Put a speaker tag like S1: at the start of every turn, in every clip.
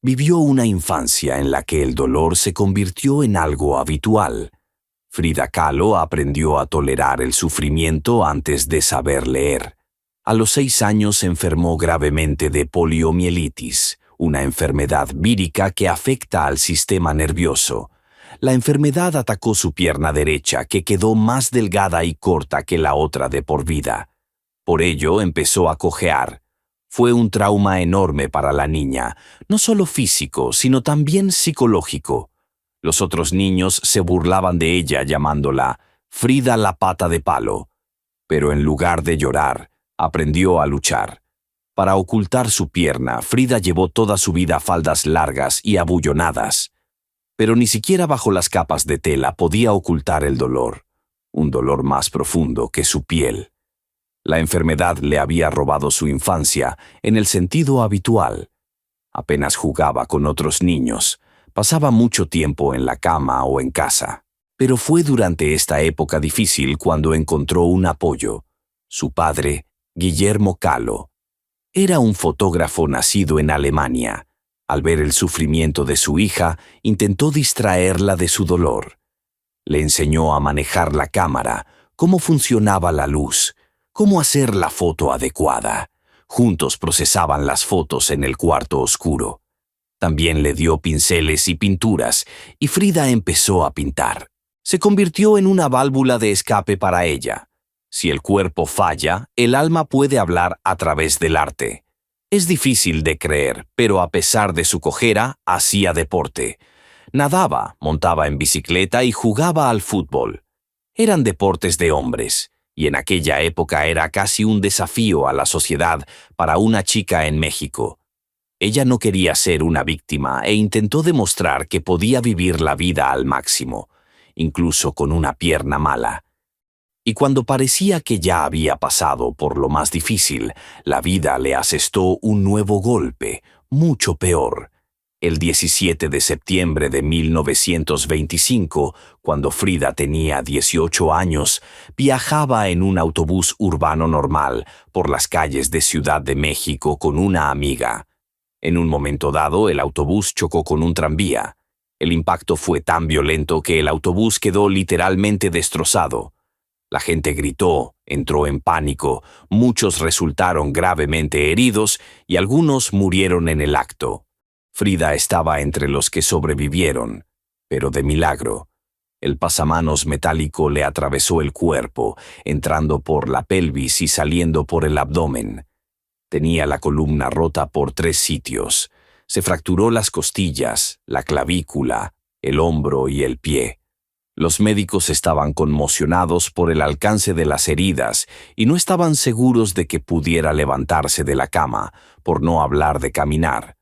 S1: Vivió una infancia en la que el dolor se convirtió en algo habitual. Frida Kahlo aprendió a tolerar el sufrimiento antes de saber leer. A los 6 años se enfermó gravemente de poliomielitis, una enfermedad vírica que afecta al sistema nervioso. La enfermedad atacó su pierna derecha, que quedó más delgada y corta que la otra de por vida. Por ello empezó a cojear. Fue un trauma enorme para la niña, no solo físico, sino también psicológico. Los otros niños se burlaban de ella llamándola Frida la pata de palo. Pero en lugar de llorar, aprendió a luchar. Para ocultar su pierna, Frida llevó toda su vida faldas largas y abullonadas. Pero ni siquiera bajo las capas de tela podía ocultar el dolor, un dolor más profundo que su piel. La enfermedad le había robado su infancia en el sentido habitual. Apenas jugaba con otros niños, pasaba mucho tiempo en la cama o en casa. Pero fue durante esta época difícil cuando encontró un apoyo. Su padre, Guillermo Kahlo, era un fotógrafo nacido en Alemania. Al ver el sufrimiento de su hija, intentó distraerla de su dolor. Le enseñó a manejar la cámara, cómo funcionaba la luz, cómo hacer la foto adecuada. Juntos procesaban las fotos en el cuarto oscuro. También le dio pinceles y pinturas, y Frida empezó a pintar. Se convirtió en una válvula de escape para ella. Si el cuerpo falla, el alma puede hablar a través del arte. Es difícil de creer, pero a pesar de su cojera, hacía deporte. Nadaba, montaba en bicicleta y jugaba al fútbol. Eran deportes de hombres, y en aquella época era casi un desafío a la sociedad para una chica en México. Ella no quería ser una víctima e intentó demostrar que podía vivir la vida al máximo, incluso con una pierna mala. Y cuando parecía que ya había pasado por lo más difícil, la vida le asestó un nuevo golpe, mucho peor. El 17 de septiembre de 1925, cuando Frida tenía 18 años, viajaba en un autobús urbano normal por las calles de Ciudad de México con una amiga. En un momento dado, el autobús chocó con un tranvía. El impacto fue tan violento que el autobús quedó literalmente destrozado. La gente gritó, entró en pánico, muchos resultaron gravemente heridos y algunos murieron en el acto. Frida estaba entre los que sobrevivieron, pero de milagro. El pasamanos metálico le atravesó el cuerpo, entrando por la pelvis y saliendo por el abdomen. Tenía la columna rota por 3 sitios. Se fracturó las costillas, la clavícula, el hombro y el pie. Los médicos estaban conmocionados por el alcance de las heridas y no estaban seguros de que pudiera levantarse de la cama, por no hablar de caminar.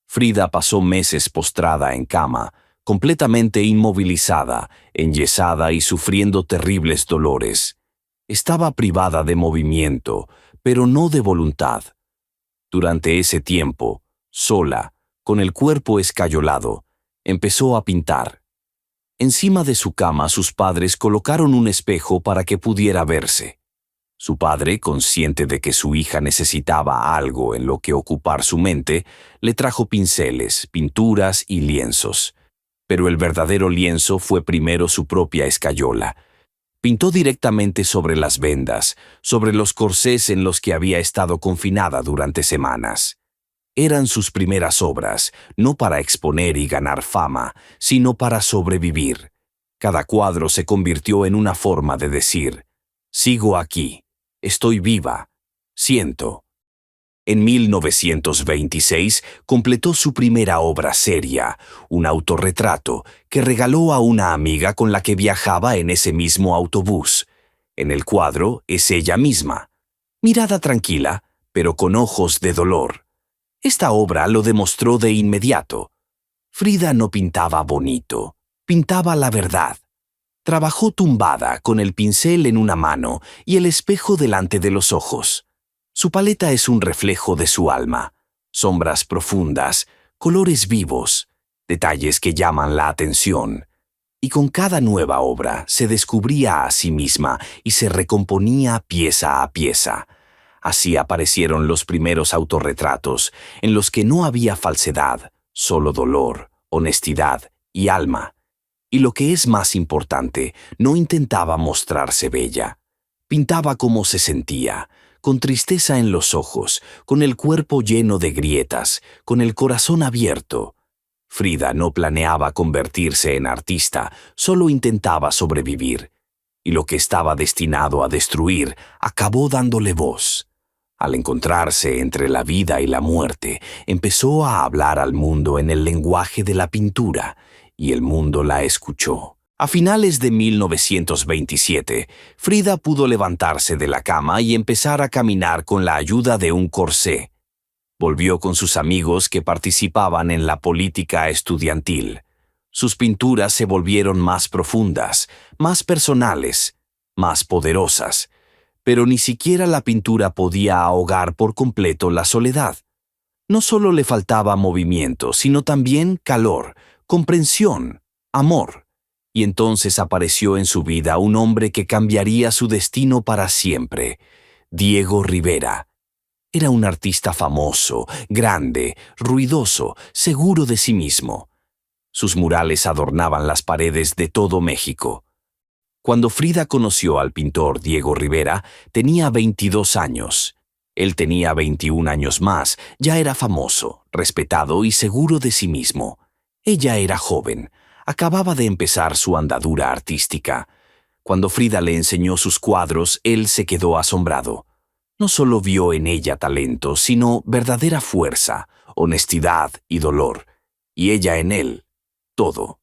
S1: Frida pasó meses postrada en cama, completamente inmovilizada, enyesada y sufriendo terribles dolores. Estaba privada de movimiento, pero no de voluntad. Durante ese tiempo, sola, con el cuerpo escayolado, empezó a pintar. Encima de su cama sus padres colocaron un espejo para que pudiera verse. Su padre, consciente de que su hija necesitaba algo en lo que ocupar su mente, le trajo pinceles, pinturas y lienzos. Pero el verdadero lienzo fue primero su propia escayola. Pintó directamente sobre las vendas, sobre los corsés en los que había estado confinada durante semanas. Eran sus primeras obras, no para exponer y ganar fama, sino para sobrevivir. Cada cuadro se convirtió en una forma de decir: sigo aquí, estoy viva, siento. En 1926 completó su primera obra seria, un autorretrato, que regaló a una amiga con la que viajaba en ese mismo autobús. En el cuadro es ella misma, mirada tranquila, pero con ojos de dolor. Esta obra lo demostró de inmediato. Frida no pintaba bonito, pintaba la verdad. Trabajó tumbada, con el pincel en una mano y el espejo delante de los ojos. Su paleta es un reflejo de su alma. Sombras profundas, colores vivos, detalles que llaman la atención. Y con cada nueva obra se descubría a sí misma y se recomponía pieza a pieza. Así aparecieron los primeros autorretratos, en los que no había falsedad, solo dolor, honestidad y alma. Y lo que es más importante, no intentaba mostrarse bella. Pintaba cómo se sentía, con tristeza en los ojos, con el cuerpo lleno de grietas, con el corazón abierto. Frida no planeaba convertirse en artista, solo intentaba sobrevivir. Y lo que estaba destinado a destruir acabó dándole voz. Al encontrarse entre la vida y la muerte, empezó a hablar al mundo en el lenguaje de la pintura, y el mundo la escuchó. A finales de 1927, Frida pudo levantarse de la cama y empezar a caminar con la ayuda de un corsé. Volvió con sus amigos que participaban en la política estudiantil. Sus pinturas se volvieron más profundas, más personales, más poderosas. Pero ni siquiera la pintura podía ahogar por completo la soledad. No solo le faltaba movimiento, sino también calor, comprensión, amor. Y entonces apareció en su vida un hombre que cambiaría su destino para siempre: Diego Rivera. Era un artista famoso, grande, ruidoso, seguro de sí mismo. Sus murales adornaban las paredes de todo México. Cuando Frida conoció al pintor Diego Rivera, tenía 22 años. Él tenía 21 años más, ya era famoso, respetado y seguro de sí mismo. Ella era joven, acababa de empezar su andadura artística. Cuando Frida le enseñó sus cuadros, él se quedó asombrado. No solo vio en ella talento, sino verdadera fuerza, honestidad y dolor. Y ella en él, todo.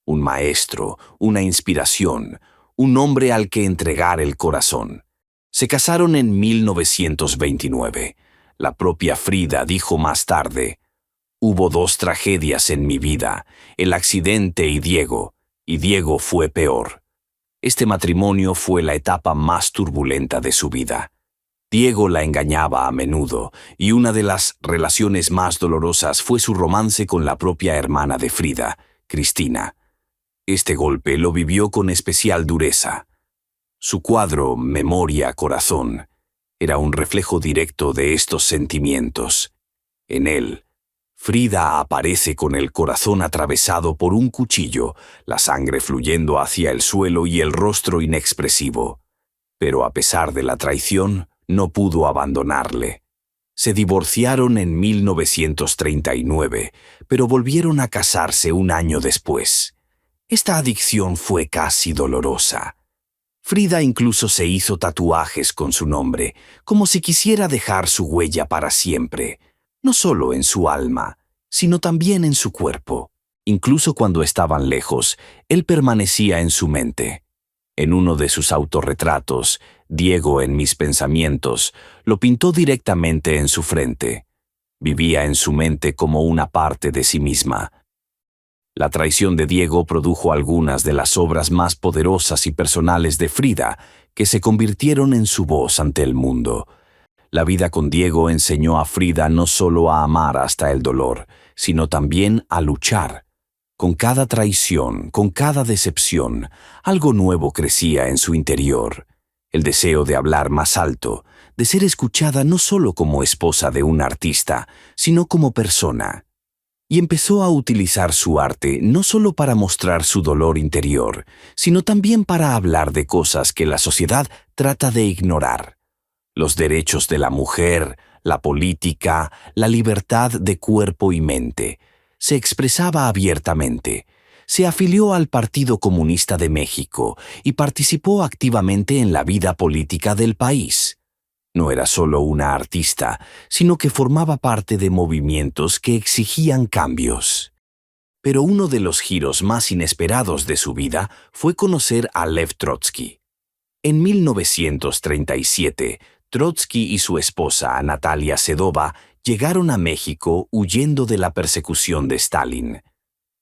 S1: Un maestro, una inspiración, un hombre al que entregar el corazón. Se casaron en 1929. La propia Frida dijo más tarde: «Hubo 2 tragedias en mi vida, el accidente y Diego fue peor». Este matrimonio fue la etapa más turbulenta de su vida. Diego la engañaba a menudo, y una de las relaciones más dolorosas fue su romance con la propia hermana de Frida, Cristina. Este golpe lo vivió con especial dureza. Su cuadro, Memoria, Corazón, era un reflejo directo de estos sentimientos. En él, Frida aparece con el corazón atravesado por un cuchillo, la sangre fluyendo hacia el suelo y el rostro inexpresivo. Pero a pesar de la traición, no pudo abandonarle. Se divorciaron en 1939, pero volvieron a casarse un año después. Esta adicción fue casi dolorosa. Frida incluso se hizo tatuajes con su nombre, como si quisiera dejar su huella para siempre, no solo en su alma, sino también en su cuerpo. Incluso cuando estaban lejos, él permanecía en su mente. En uno de sus autorretratos, Diego en mis pensamientos, lo pintó directamente en su frente. Vivía en su mente como una parte de sí misma. La traición de Diego produjo algunas de las obras más poderosas y personales de Frida, que se convirtieron en su voz ante el mundo. La vida con Diego enseñó a Frida no solo a amar hasta el dolor, sino también a luchar. Con cada traición, con cada decepción, algo nuevo crecía en su interior. El deseo de hablar más alto, de ser escuchada no solo como esposa de un artista, sino como persona. Y empezó a utilizar su arte no solo para mostrar su dolor interior, sino también para hablar de cosas que la sociedad trata de ignorar. Los derechos de la mujer, la política, la libertad de cuerpo y mente. Se expresaba abiertamente. Se afilió al Partido Comunista de México y participó activamente en la vida política del país. No era solo una artista, sino que formaba parte de movimientos que exigían cambios. Pero uno de los giros más inesperados de su vida fue conocer a Lev Trotsky. En 1937, Trotsky y su esposa, Natalia Sedova, llegaron a México huyendo de la persecución de Stalin.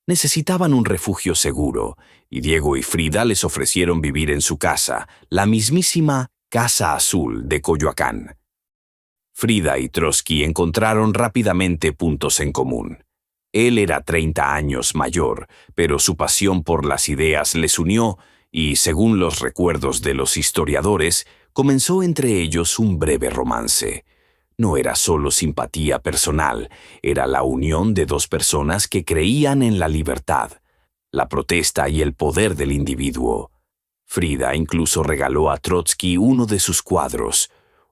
S1: Necesitaban un refugio seguro, y Diego y Frida les ofrecieron vivir en su casa, la mismísima Casa Azul de Coyoacán. Frida y Trotsky encontraron rápidamente puntos en común. Él era 30 años mayor, pero su pasión por las ideas les unió y, según los recuerdos de los historiadores, comenzó entre ellos un breve romance. No era solo simpatía personal, era la unión de dos personas que creían en la libertad, la protesta y el poder del individuo. Frida incluso regaló a Trotsky uno de sus cuadros,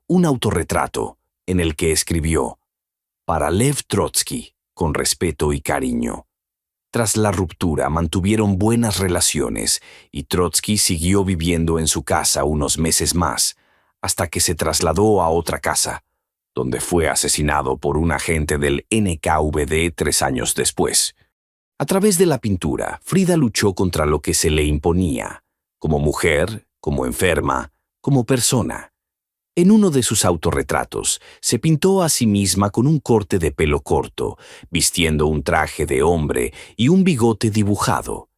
S1: un autorretrato, en el que escribió: «Para Lev Trotsky, con respeto y cariño». Tras la ruptura mantuvieron buenas relaciones y Trotsky siguió viviendo en su casa unos meses más, hasta que se trasladó a otra casa, donde fue asesinado por un agente del NKVD 3 años después. A través de la pintura, Frida luchó contra lo que se le imponía, como mujer, como enferma, como persona. En uno de sus autorretratos, se pintó a sí misma con un corte de pelo corto, vistiendo un traje de hombre y un bigote dibujado.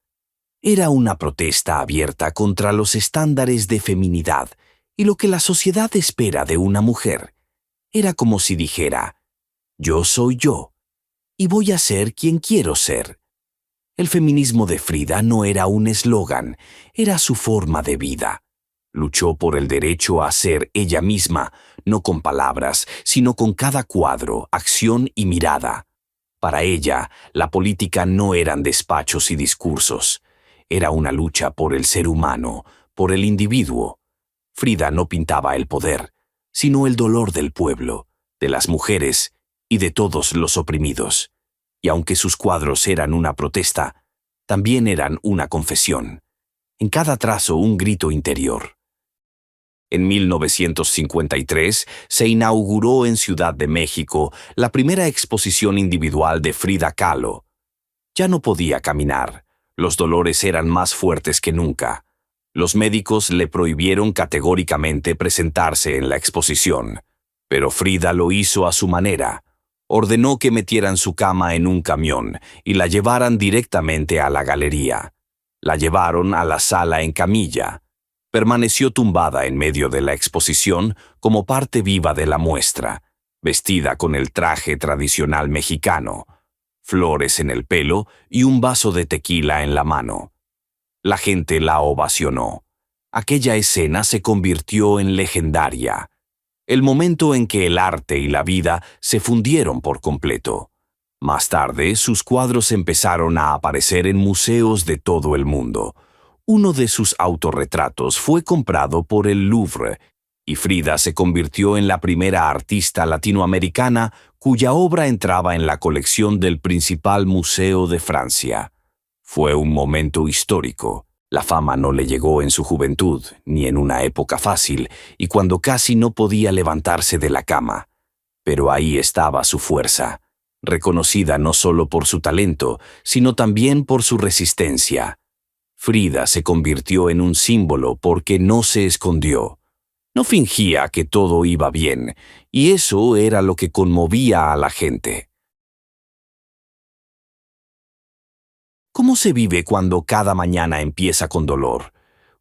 S1: Era una protesta abierta contra los estándares de feminidad y lo que la sociedad espera de una mujer. Era como si dijera: «Yo soy yo, y voy a ser quien quiero ser». El feminismo de Frida no era un eslogan, era su forma de vida. Luchó por el derecho a ser ella misma, no con palabras, sino con cada cuadro, acción y mirada. Para ella, la política no eran despachos y discursos. Era una lucha por el ser humano, por el individuo. Frida no pintaba el poder, sino el dolor del pueblo, de las mujeres y de todos los oprimidos. Y aunque sus cuadros eran una protesta, también eran una confesión. En cada trazo un grito interior. En 1953 se inauguró en Ciudad de México la primera exposición individual de Frida Kahlo. Ya no podía caminar, los dolores eran más fuertes que nunca. Los médicos le prohibieron categóricamente presentarse en la exposición, pero Frida lo hizo a su manera. Ordenó que metieran su cama en un camión y la llevaran directamente a la galería. La llevaron a la sala en camilla. Permaneció tumbada en medio de la exposición como parte viva de la muestra, vestida con el traje tradicional mexicano, flores en el pelo y un vaso de tequila en la mano. La gente la ovacionó. Aquella escena se convirtió en legendaria. El momento en que el arte y la vida se fundieron por completo. Más tarde, sus cuadros empezaron a aparecer en museos de todo el mundo. Uno de sus autorretratos fue comprado por el Louvre, y Frida se convirtió en la primera artista latinoamericana cuya obra entraba en la colección del principal museo de Francia. Fue un momento histórico. La fama no le llegó en su juventud, ni en una época fácil, y cuando casi no podía levantarse de la cama. Pero ahí estaba su fuerza, reconocida no solo por su talento, sino también por su resistencia. Frida se convirtió en un símbolo porque no se escondió. No fingía que todo iba bien, y eso era lo que conmovía a la gente. ¿Cómo se vive cuando cada mañana empieza con dolor?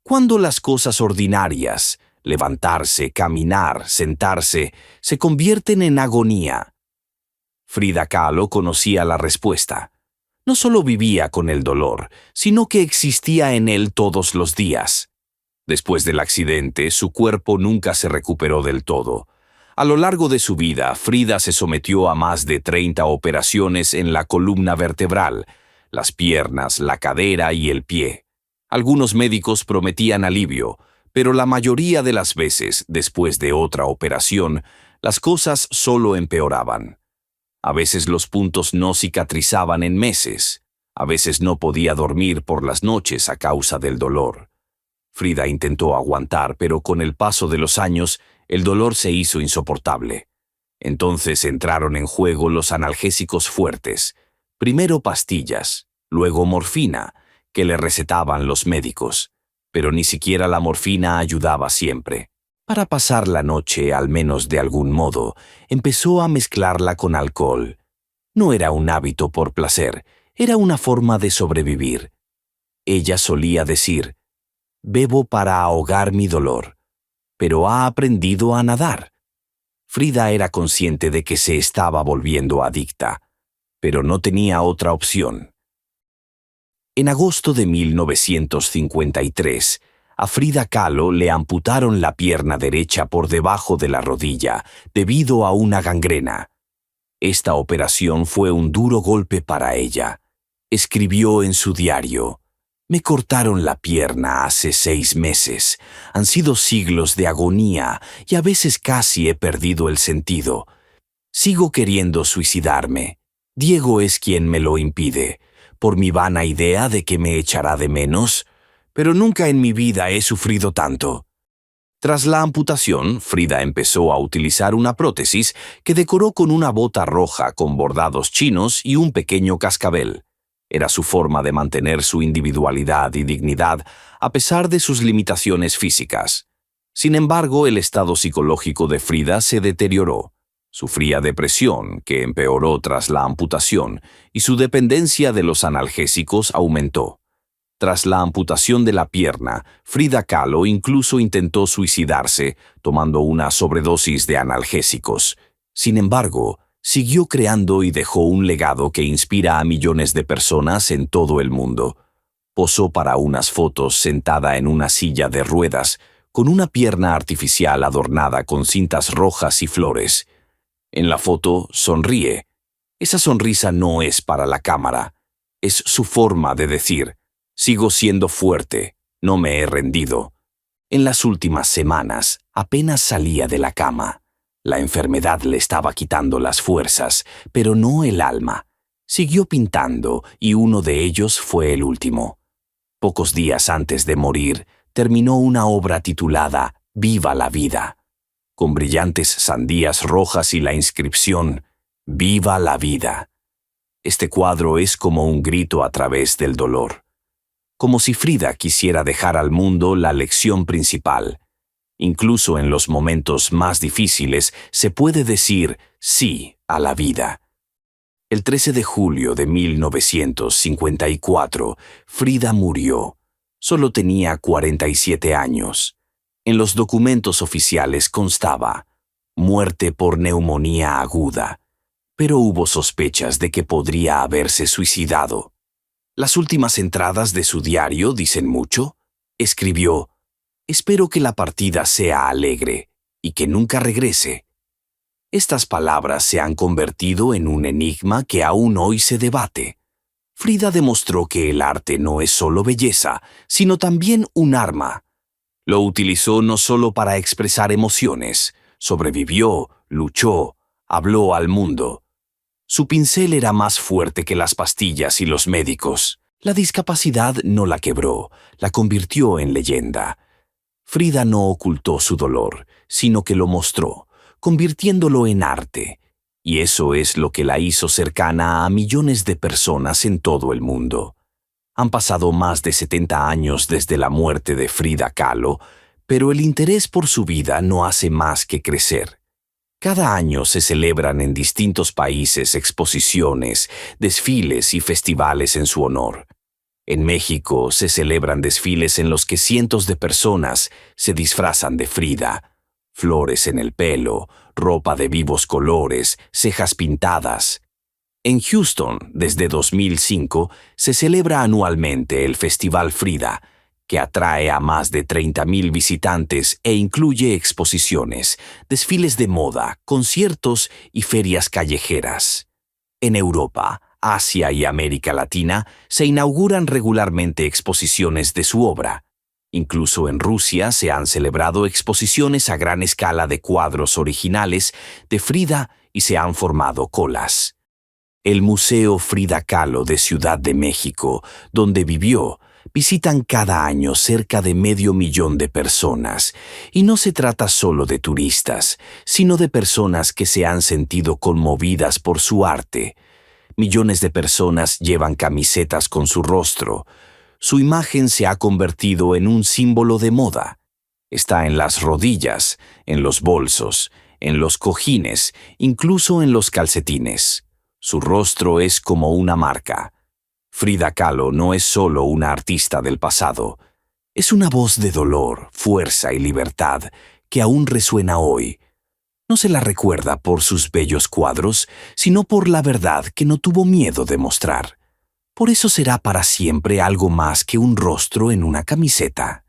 S1: Cuando las cosas ordinarias, levantarse, caminar, sentarse, se convierten en agonía. Frida Kahlo conocía la respuesta. No solo vivía con el dolor, sino que existía en él todos los días. Después del accidente, su cuerpo nunca se recuperó del todo. A lo largo de su vida, Frida se sometió a más de 30 operaciones en la columna vertebral, las piernas, la cadera y el pie. Algunos médicos prometían alivio, pero la mayoría de las veces, después de otra operación, las cosas solo empeoraban. A veces los puntos no cicatrizaban en meses. A veces no podía dormir por las noches a causa del dolor. Frida intentó aguantar, pero con el paso de los años, el dolor se hizo insoportable. Entonces entraron en juego los analgésicos fuertes. Primero pastillas, luego morfina, que le recetaban los médicos. Pero ni siquiera la morfina ayudaba siempre. Para pasar la noche, al menos de algún modo, empezó a mezclarla con alcohol. No era un hábito por placer, era una forma de sobrevivir. Ella solía decir: «Bebo para ahogar mi dolor», pero ha aprendido a nadar. Frida era consciente de que se estaba volviendo adicta, pero no tenía otra opción. En agosto de 1953, A Frida Kahlo le amputaron la pierna derecha por debajo de la rodilla debido a una gangrena. Esta operación fue un duro golpe para ella. Escribió en su diario: «Me cortaron la pierna hace 6 meses. Han sido siglos de agonía y a veces casi he perdido el sentido. Sigo queriendo suicidarme. Diego es quien me lo impide, por mi vana idea de que me echará de menos, pero nunca en mi vida he sufrido tanto». Tras la amputación, Frida empezó a utilizar una prótesis que decoró con una bota roja con bordados chinos y un pequeño cascabel. Era su forma de mantener su individualidad y dignidad a pesar de sus limitaciones físicas. Sin embargo, el estado psicológico de Frida se deterioró. Sufría depresión, que empeoró tras la amputación, y su dependencia de los analgésicos aumentó. Tras la amputación de la pierna, Frida Kahlo incluso intentó suicidarse tomando una sobredosis de analgésicos. Sin embargo, siguió creando y dejó un legado que inspira a millones de personas en todo el mundo. Posó para unas fotos sentada en una silla de ruedas, con una pierna artificial adornada con cintas rojas y flores. En la foto sonríe. Esa sonrisa no es para la cámara. Es su forma de decir: «Sigo siendo fuerte, no me he rendido». En las últimas semanas apenas salía de la cama. La enfermedad le estaba quitando las fuerzas, pero no el alma. Siguió pintando y uno de ellos fue el último. Pocos días antes de morir, terminó una obra titulada «Viva la vida», con brillantes sandías rojas y la inscripción «Viva la vida». Este cuadro es como un grito a través del dolor. Como si Frida quisiera dejar al mundo la lección principal. Incluso en los momentos más difíciles se puede decir sí a la vida. El 13 de julio de 1954, Frida murió. Solo tenía 47 años. En los documentos oficiales constaba: muerte por neumonía aguda, pero hubo sospechas de que podría haberse suicidado. Las últimas entradas de su diario dicen mucho. Escribió: «Espero que la partida sea alegre y que nunca regrese». Estas palabras se han convertido en un enigma que aún hoy se debate. Frida demostró que el arte no es solo belleza, sino también un arma. Lo utilizó no solo para expresar emociones, sobrevivió, luchó, habló al mundo. Su pincel era más fuerte que las pastillas y los médicos. La discapacidad no la quebró, la convirtió en leyenda. Frida no ocultó su dolor, sino que lo mostró, convirtiéndolo en arte. Y eso es lo que la hizo cercana a millones de personas en todo el mundo. Han pasado más de 70 años desde la muerte de Frida Kahlo, pero el interés por su vida no hace más que crecer. Cada año se celebran en distintos países exposiciones, desfiles y festivales en su honor. En México se celebran desfiles en los que cientos de personas se disfrazan de Frida. Flores en el pelo, ropa de vivos colores, cejas pintadas. En Houston, desde 2005, se celebra anualmente el Festival Frida, que atrae a más de 30,000 visitantes e incluye exposiciones, desfiles de moda, conciertos y ferias callejeras. En Europa, Asia y América Latina se inauguran regularmente exposiciones de su obra. Incluso en Rusia se han celebrado exposiciones a gran escala de cuadros originales de Frida y se han formado colas. El Museo Frida Kahlo de Ciudad de México, donde vivió, visitan cada año cerca de 500,000 de personas, y no se trata solo de turistas, sino de personas que se han sentido conmovidas por su arte. Millones de personas llevan camisetas con su rostro. Su imagen se ha convertido en un símbolo de moda. Está en las rodillas, en los bolsos, en los cojines, incluso en los calcetines. Su rostro es como una marca. Frida Kahlo no es solo una artista del pasado. Es una voz de dolor, fuerza y libertad que aún resuena hoy. No se la recuerda por sus bellos cuadros, sino por la verdad que no tuvo miedo de mostrar. Por eso será para siempre algo más que un rostro en una camiseta.